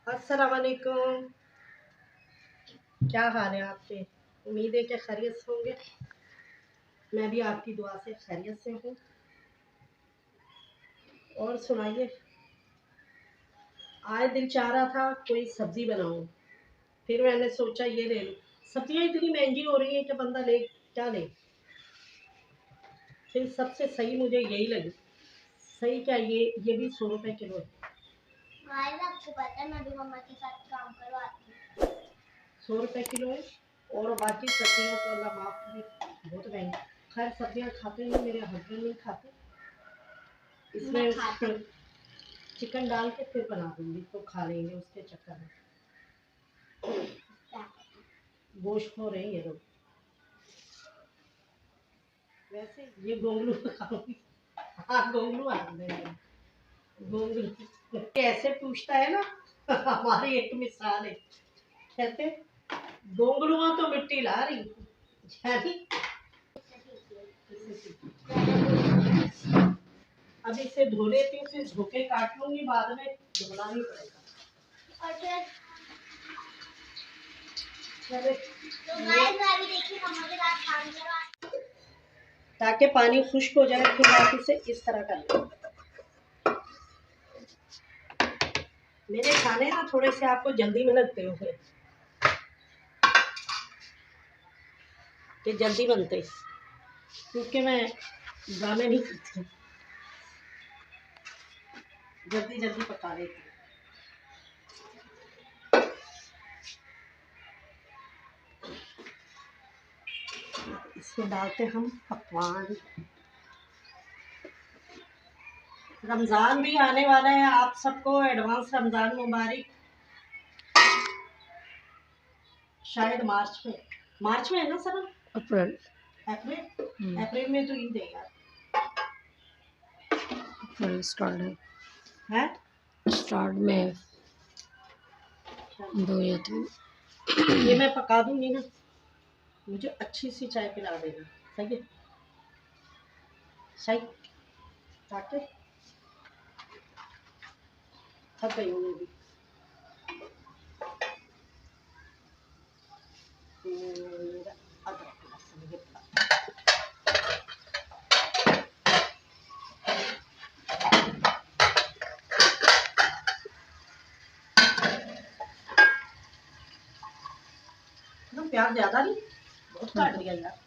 अस्सलाम वालेकुम। क्या हाल है आपके? उम्मीद है कि खैरियत से होंगे। मैं भी आपकी दुआ से खैरियत से हूँ। और सुनाइए। आज दिल चाह रहा था कोई सब्जी बनाऊं, फिर मैंने सोचा ये ले लूं। सब्जियां इतनी महंगी हो रही हैं कि बंदा ले क्या ले। फिर सबसे सही मुझे यही लगी। सही क्या, ये भी 100 रुपए किलो है। गाइस आपको पता है मैं भी मम्मा के साथ काम करवाती हूँ। 100 रुपए किलो है। और बाकी सब्जियां तो अल्लाह माफ करे बहुत महंगी। खैर सब्जियां खाते नहीं, मेरे हस्बैंड नहीं खाते। मैं इसमें खाती हूँ। चिकन डाल के फिर बना दूंगी तो खा लेंगे उसके चक्कर में। गोश्त खो रहे हैं ये लोग। वैसे ये गोंगलू खाऊंगी। हाँ गोंगलू आ गए। गोंगलू ऐसे पूछता है ना। हमारी एक मिसाल है। कहते गोंगलुआ तो मिट्टी ला रही यानी। अब इसे धो लेती हूँ, फिर धो के काट लूंगी, बाद में धोना नहीं पड़ेगा। और फिर चले तो गाइस मैं भी देखिए मम्मा के साथ काम करवा। ताकि पानी खुश्क हो जाए, फिर आप इसे इस तरह कर लें। मेरे खाने ना थोड़े से आपको जल्दी में लगते होंगे कि जल्दी बनते, क्योंकि मैं ड्रामे नहीं करती, जल्दी जल्दी पका लेती हूँ। इसमें डालते हम पकवान। रमज़ान भी आने वाला है, आप सबको एडवांस रमज़ान मुबारक। शायद मार्च में है ना सर? अप्रैल। अप्रैल अप्रैल में तो ईद है यार। अप्रैल स्टार्ट है, है स्टार्ट में 2 या 3। ये मैं पका दूंगी ना, मुझे अच्छी सी चाय पिला देना। सही है? सही। ताकि थक गई हूँ मैं भी। फिर अदरक लहसुन ये ना, प्याज ज्यादा नहीं, बहुत काट दिया यार।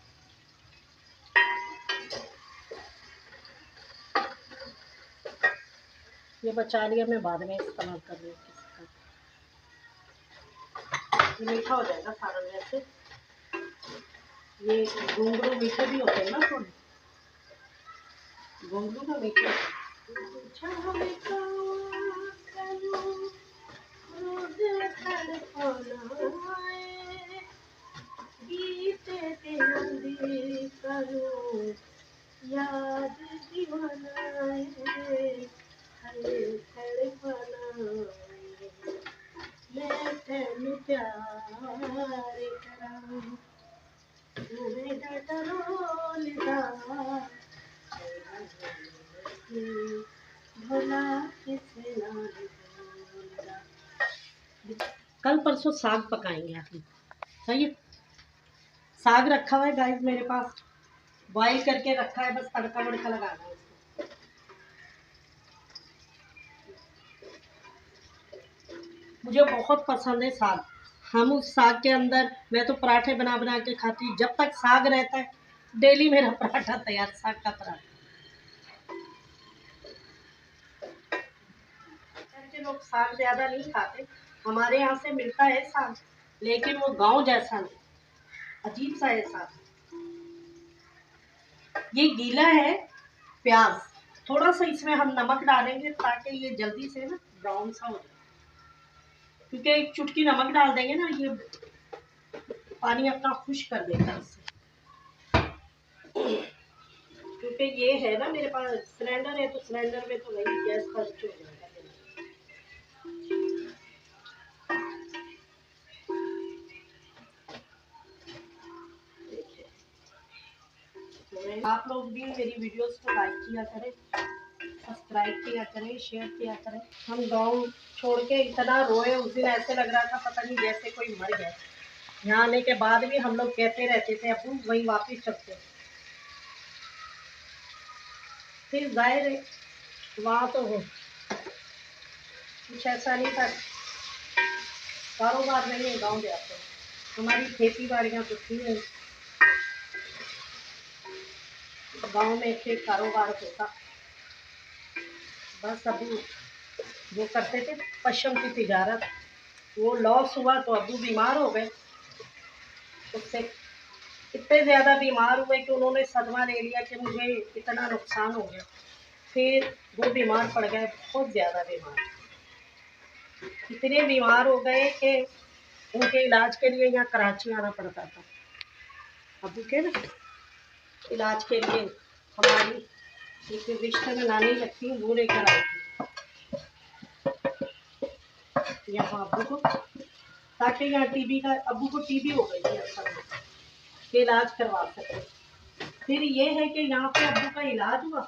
ये बचा लिया, मैं बाद में इस्तेमाल कर रही हूँ। ये मीठा हो जाएगा सारा वैसे। ये घुंघरू मीठे भी होते हैं ना थोड़े। घुंघरू ना मीठे याद दीवाना मैं तेन प्यार करा भोला किसे कल परसों साग पकाएंगे हम। सही है? साग रखा हुआ है गाइस मेरे पास, बॉईल करके रखा है, बस तड़का वड़का लगाना है इसको। मुझे बहुत पसंद है साग। हम उस साग के अंदर, मैं तो पराठे बना बना के खाती हूँ जब तक साग रहता है। डेली मेरा पराठा तैयार, साग का पराठा। के लोग साग ज्यादा नहीं खाते, हमारे यहाँ से मिलता है साग, लेकिन वो गांव जैसा नहीं, अजीब सा है साग। ये गीला है। प्याज थोड़ा सा इसमें हम नमक डालेंगे ताकि ये जल्दी से ना ब्राउन सा हो जाए, क्योंकि एक चुटकी नमक डाल देंगे ना, ये पानी अपना खुश्क कर देता है इससे। क्योंकि ये है ना मेरे पास सिलेंडर है, तो सिलेंडर में तो वही गैस खर्च हो जाएगा। आप लोग भी मेरी वीडियोस को लाइक किया करें, सब्सक्राइब लाइक किया करें, शेयर किया करें। हम गांव छोड़ के इतना रोए, उस दिन ऐसे लग रहा था पता नहीं जैसे कोई मर गया। यहाँ आने के बाद भी हम लोग कहते रहते थे अबू वहीं वापिस चलते। फिर जाहिर है वहाँ तो कुछ ऐसा नहीं था, कारोबार नहीं है गाँव जाते। हमारी खेती बाड़ियाँ तो थी नहीं, गांव में एक कारोबार होता। बस अबू वो करते थे पशम की तिजारत, वो लॉस हुआ तो अबू बीमार हो गए। उससे इतने ज़्यादा बीमार हुए कि उन्होंने सदमा ले लिया कि मुझे इतना नुकसान हो गया। फिर वो बीमार पड़ गए, बहुत ज़्यादा बीमार, इतने बीमार हो गए कि उनके इलाज के लिए यहाँ कराची आना पड़ता था। अबू के ना इलाज के लिए हमारी एक रिश्ते में नानी लगती है, वो लेकर आई थी यहाँ अबू को, ताकि यहाँ टीबी का, अबू को टीबी हो गई थी असल में, कि इलाज करवा सके। फिर ये है कि यहाँ पे अबू का इलाज हुआ,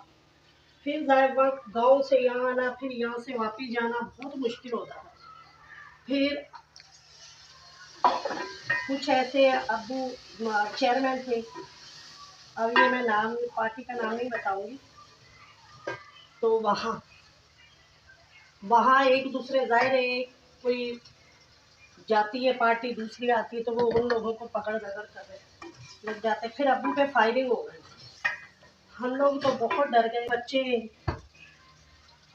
फिर गांव से यहाँ आना, फिर यहाँ से वापिस जाना बहुत मुश्किल होता था। फिर कुछ ऐसे अबू चेयरमैन थे, अब ये मैं नाम पार्टी का नाम नहीं बताऊंगी, तो वहाँ एक दूसरे जाहिर है कोई जाती है पार्टी, दूसरी आती है, तो वो उन लोगों को पकड़ दकड़ कर लग जाते। फिर अबू पे फायरिंग हो गई, हम लोग तो बहुत डर गए, बच्चे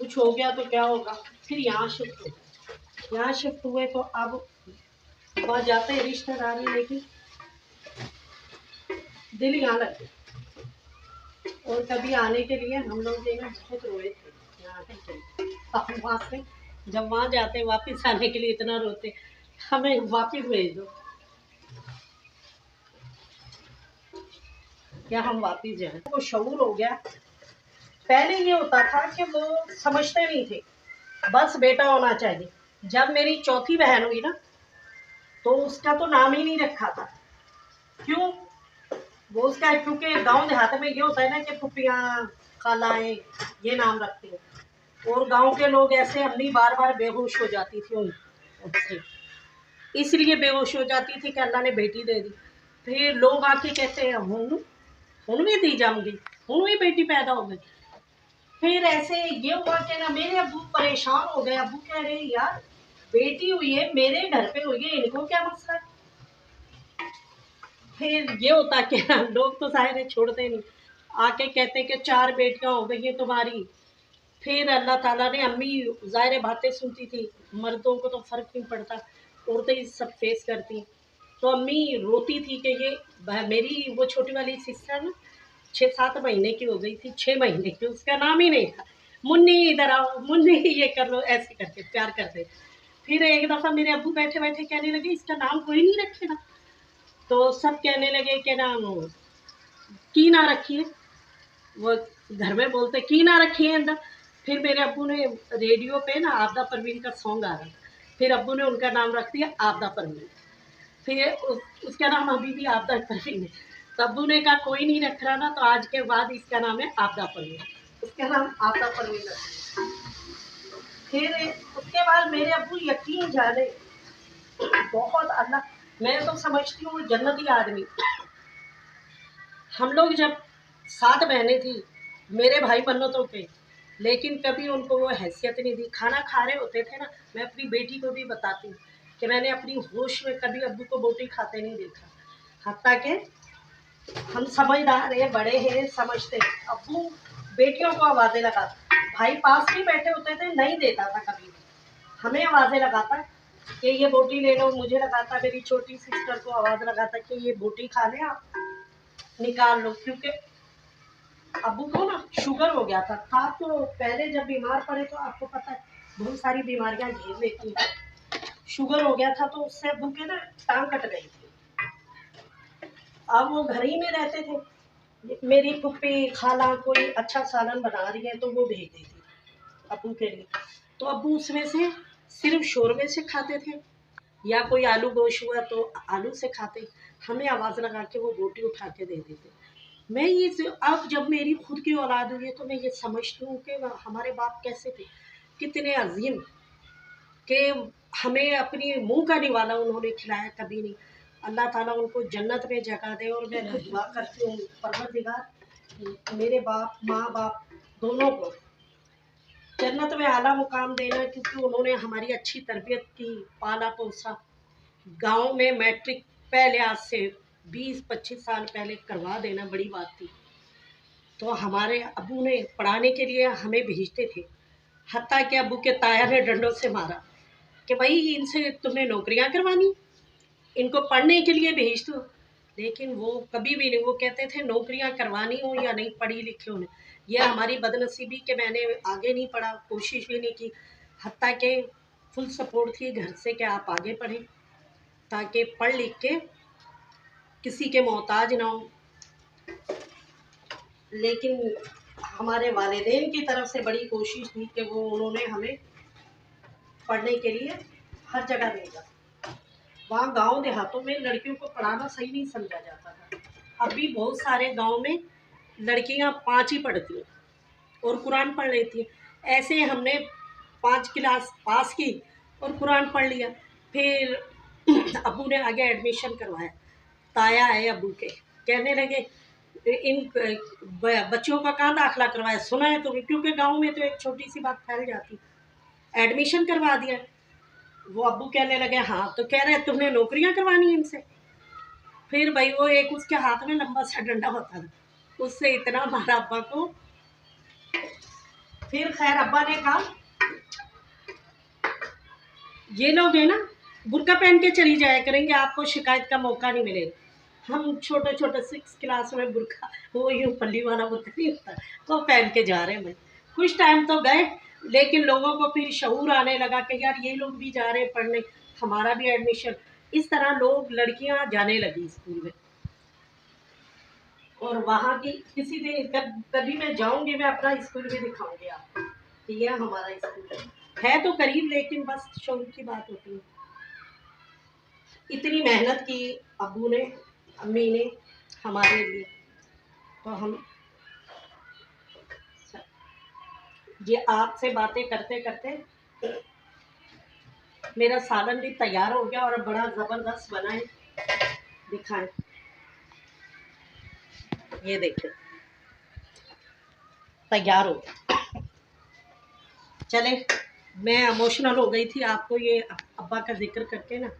कुछ हो गया तो क्या होगा। फिर यहाँ शिफ्ट हुए तो अब वहाँ जाते हैं रिश्तेदारी, लेकिन दिल यहाँ लग गया। और कभी आने के लिए हम लोग जो है बहुत रोए थे यहाँ के, अब वहाँ से जब वहाँ जाते वापस आने के लिए इतना रोते, हमें वापस भेज दो, क्या हम वापस जाए। वो शऊर हो गया। पहले ये होता था कि वो समझते नहीं थे, बस बेटा होना चाहिए। जब मेरी चौथी बहन हुई ना, तो उसका तो नाम ही नहीं रखा था। क्यों? वो उसका, क्योंकि गांव देहात में ये होता है ना कि फुफियाँ खालाएं ये नाम रखते हैं, और गांव के लोग ऐसे, अम्मी बार बार बेहोश हो जाती थी उनसे, इसलिए बेहोश हो जाती थी कि अल्लाह ने बेटी दे दी। फिर लोग आके कहते हैं हुन भी दी जाऊंगी, हुन भी बेटी पैदा हो गई। फिर ऐसे ये हुआ कि ना मेरे अबू परेशान हो गए, अबू कह रहे यार बेटी हुई है, मेरे घर पे हुई है, इनको क्या मसला है। फिर ये होता कि लोग तो जाहिर है छोड़ते नहीं, आके कहते कि 4 बेटियां हो गई हैं तुम्हारी। फिर अल्लाह ताला ने, अम्मी जाहिर बातें सुनती थी, मर्दों को तो फ़र्क नहीं पड़ता, औरतें ही सब फेस करती। तो अम्मी रोती थी कि ये मेरी वो छोटी वाली सिस्टर ना 6-7 महीने की हो गई थी, 6 महीने की, उसका नाम ही नहीं था। मुन्नी इधर आओ, मुन्नी ये कर लो, ऐसे करके प्यार करते। फिर एक दफ़ा मेरे अब्बू बैठे बैठे कहने लगे इसका नाम कोई नहीं रखेगा, तो सब कहने लगे कि नाम की ना रखिए, वो घर में बोलते की ना रखिए अंदर। फिर मेरे अब्बू ने रेडियो पे ना आपदा परवीन का सॉन्ग आ रहा, फिर अब्बू ने उनका नाम रख दिया आपदा परवीन। फिर उसका नाम अभी भी आपदा परवीन है। तो अब्बू ने कहा कोई नहीं रख रहा ना, तो आज के बाद इसका नाम है आपदा परवीन, उसका नाम आपदा परवीन रख दिया। फिर उसके बाद मेरे अब्बू यकीन जाने बहुत, अल्लाह, मैं तो समझती हूँ जन्नती आदमी। हम लोग जब 7 बहनें थी, मेरे भाई मन्नतों पे, लेकिन कभी उनको वो हैसियत नहीं दी। खाना खा रहे होते थे ना, मैं अपनी बेटी को भी बताती हूँ कि मैंने अपनी होश में कभी अब्बू को बोटी खाते नहीं देखा। हत्ता के हम समझदार हैं, बड़े हैं, समझते हैं। अब्बू बेटियों को आवाज़ें लगाता, भाई पास नहीं बैठे होते थे, नहीं देता था कभी, हमें आवाज़ें लगाता कि ये बोटी ले लो, मुझे लगाता, मेरी छोटी सिस्टर को आवाज़ लगाता कि ये बोटी खा लें आप, निकाल लो। क्योंकि अबू को ना शुगर हो गया था तो पहले जब बीमार पड़े तो आपको पता है बहुत सारी बीमारियां घेर लेती हैं। शुगर हो गया था तो उससे अबू के ना टांग कट गई थी। अब वो घर ही में रहते थे, मेरी फुप्पी खाला कोई अच्छा सालन बना रही है तो वो भेज देती अबू के लिए, तो अबू उसमें से सिर्फ शोरबे से खाते थे, या कोई आलू गोश हुआ तो आलू से खाते, हमें आवाज़ लगा के वो बोटी उठा के दे देते। मैं ये अब जब मेरी खुद की औलाद हुई है तो मैं ये समझती हूँ कि हमारे बाप कैसे थे, कितने अजीम, कि हमें अपनी मुंह का निवाला उन्होंने खिलाया कभी नहीं। अल्लाह ताला उनको जन्नत में जगह दे। और मैं तो दुआ करती हूँ परवरदिगार मेरे बाप माँ बाप दोनों को जन्नत में आला मुकाम देना, क्योंकि उन्होंने हमारी अच्छी तरबियत की, पाला पोसा। गांव में मैट्रिक पहले आज से 20-25 साल पहले करवा देना बड़ी बात थी। तो हमारे अबू ने पढ़ाने के लिए हमें भेजते थे, हत्ता कि अबू के ताया ने डंडों से मारा कि भाई इनसे तुमने नौकरियां करवानी, इनको पढ़ने के लिए भेज दो। लेकिन वो कभी भी नहीं, वो कहते थे नौकरियां करवानी हो या नहीं पढ़ी लिखी हो। ये हमारी बदनसीबी कि मैंने आगे नहीं पढ़ा, कोशिश भी नहीं की। हत्ता के फुल सपोर्ट थी घर से कि आप आगे पढ़ें ताकि पढ़ लिख के किसी के मोहताज ना हो। लेकिन हमारे वालिदैन की तरफ से बड़ी कोशिश थी कि वो उन्होंने हमें पढ़ने के लिए हर जगह भेजा। वहाँ गांव देहातों में लड़कियों को पढ़ाना सही नहीं समझा जाता था। अब भी बहुत सारे गांव में लड़कियां 5 ही पढ़ती हैं और कुरान पढ़ लेती हैं। ऐसे हमने 5 क्लास पास की और कुरान पढ़ लिया। फिर अबू ने आगे एडमिशन करवाया। ताया है अबू के, कहने लगे इन बच्चों का कहाँ दाखिला करवाया, सुना है तुम्हें? क्योंकि गांव में तो एक छोटी सी बात फैल जाती। एडमिशन करवा दिया। वो अब्बू कहने लगे हाँ, तो कह रहे तुमने नौकरियां करवानी है इनसे। फिर भाई वो एक उसके हाथ में लंबा सा डंडा होता था, उससे इतना मारा अब्बा को। फिर खैर अब्बा ने कहा ये लोग है ना बुर्का पहन के चली जाया करेंगे, आपको शिकायत का मौका नहीं मिलेगा। हम छोटे छोटे 6 क्लास में बुर्का, वो यूँ पल्ली वाला बुर्का नहीं होता, वो पहन के जा रहे हैं। भाई कुछ टाइम तो गए, लेकिन लोगों को फिर शऊर आने लगा कि यार ये लोग भी जा रहे हैं पढ़ने, हमारा भी एडमिशन। इस तरह लोग लड़कियां जाने लगी स्कूल में। और वहाँ की किसी दिन कभी मैं जाऊंगी, मैं अपना स्कूल भी दिखाऊंगी आपको कि यह हमारा स्कूल है तो करीब, लेकिन बस शौक की बात होती है। इतनी मेहनत की अब्बू ने, अम्मी ने हमारे लिए। तो हम ये आपसे बातें करते करते मेरा सालन भी तैयार हो गया और बड़ा ज़बरदस्त बना है। दिखाएं, ये देखें तैयार हो गया। चले, मैं इमोशनल हो गई थी, आपको ये अब्बा का जिक्र करके ना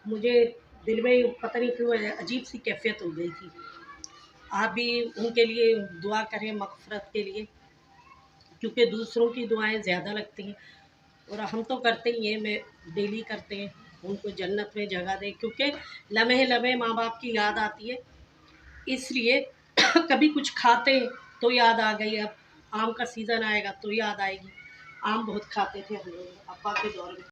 मुझे दिल में पता नहीं क्यों अजीब सी कैफियत हो गई थी। आप भी उनके लिए दुआ करें मग़फ़िरत के लिए, क्योंकि दूसरों की दुआएं ज़्यादा लगती हैं। और हम तो करते ही हैं, मैं डेली करते हैं, उनको जन्नत में जगह दे, क्योंकि लम्हे लम्हे माँ बाप की याद आती है। इसलिए कभी कुछ खाते हैं तो याद आ गई। अब आम का सीज़न आएगा तो याद आएगी। आम बहुत खाते थे हम लोग अब्बा के दौर में।